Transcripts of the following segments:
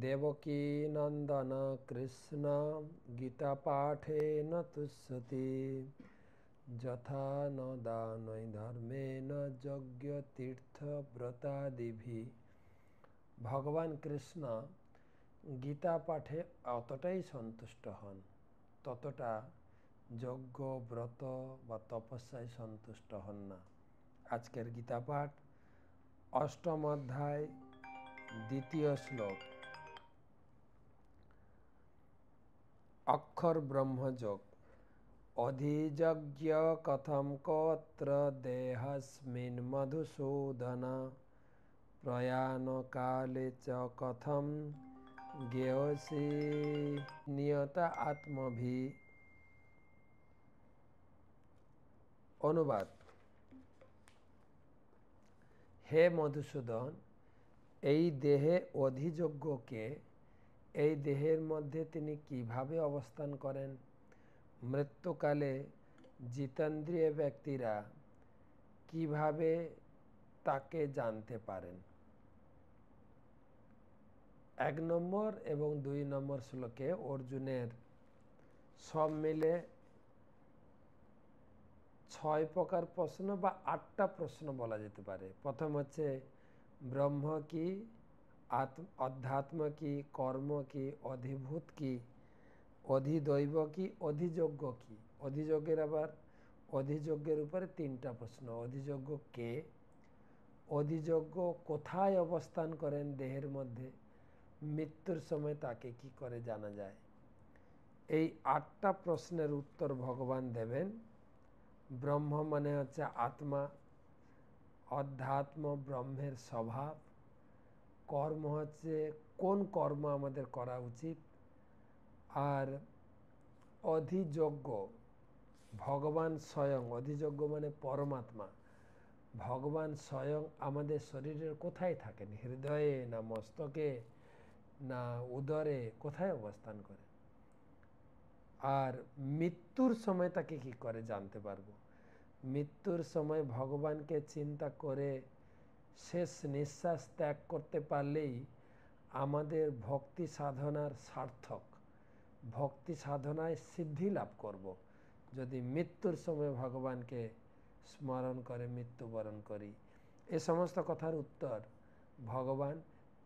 देवकी नंदन कृष्ण गीता पाठेन तुष्यति यथा न दानै धर्मेण यज्ञ तीर्थ व्रतादिभिः। ভগবান কৃষ্ণ গীতা পাঠে অতটাই সন্তুষ্ট হন ততটা যজ্ঞ ব্রত বা তপস্যায় সন্তুষ্ট হন না। আজকের গীতা পাঠ অষ্টম অধ্যায় দ্বিতীয় শ্লোক। অক্ষর ব্রহ্মযোগ। অধিযজ্ঞ কথম কোত্র দেহস্মিন মধুসূদন প্রয়াণ কালে চ কথম জ্ঞেয়সি নিয়ত আত্মভি। অনুবাদ: হে মধুসূদন, এই দেহে অধিযজ্ঞকে এই দেহের মধ্যে তিনি কিভাবে অবস্থান করেন? মৃত্যুকালে জিতেন্দ্রিয় ব্যক্তিরা কিভাবে তাকে জানতে পারেন? 1 নম্বর এবং 2 নম্বর শ্লোকে অর্জুনের সব মিলে 6 প্রকার প্রশ্ন বা 8টা প্রশ্ন বলা যেতে পারে। প্রথম হচ্ছে ব্রহ্ম কি, অধ্যাত্ম কি, কর্ম কি, অধিভূত কি, অধিদৈব কি, অধিযজ্ঞ কি। অধিযজ্ঞের উপরে 3টা প্রশ্ন। অধিযজ্ঞ কে, অধিযজ্ঞ কোথায় অবস্থান করেন দেহের মধ্যে, মৃত্যুর সময় তাকে কি করে জানা যায়। এই 8টা প্রশ্নের উত্তর ভগবান দেবেন। ব্রহ্ম মানে হচ্ছে আত্মা, অধ্যাত্ম ব্রহ্মের স্বভাব, কর্ম হচ্ছে কোন কর্ম আমাদের করা উচিত, আর অধিযজ্ঞ ভগবান স্বয়ং। অধিযজ্ঞ মানে পরমাত্মা। ভগবান স্বয়ং আমাদের শরীরের কোথায় থাকেন, হৃদয়ে না মস্তকে না উদরে, কোথায় অবস্থান করে। আর মৃত্যুর সময় তাকে কি করে জানতে পারবো? মৃত্যুর সময় ভগবানকে চিন্তা করে শেষ নিঃশ্বাস ত্যাগ করতে পারলেই আমাদের ভক্তি সাধনার সার্থক। ভক্তি সাধনায় সিদ্ধি লাভ করব যদি মৃত্যুর সময় ভগবানকে স্মরণ করে মৃত্যুবরণ করি। এ সমস্ত কথার উত্তর ভগবান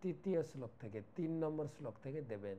3 নম্বর শ্লোক থেকে দেবেন।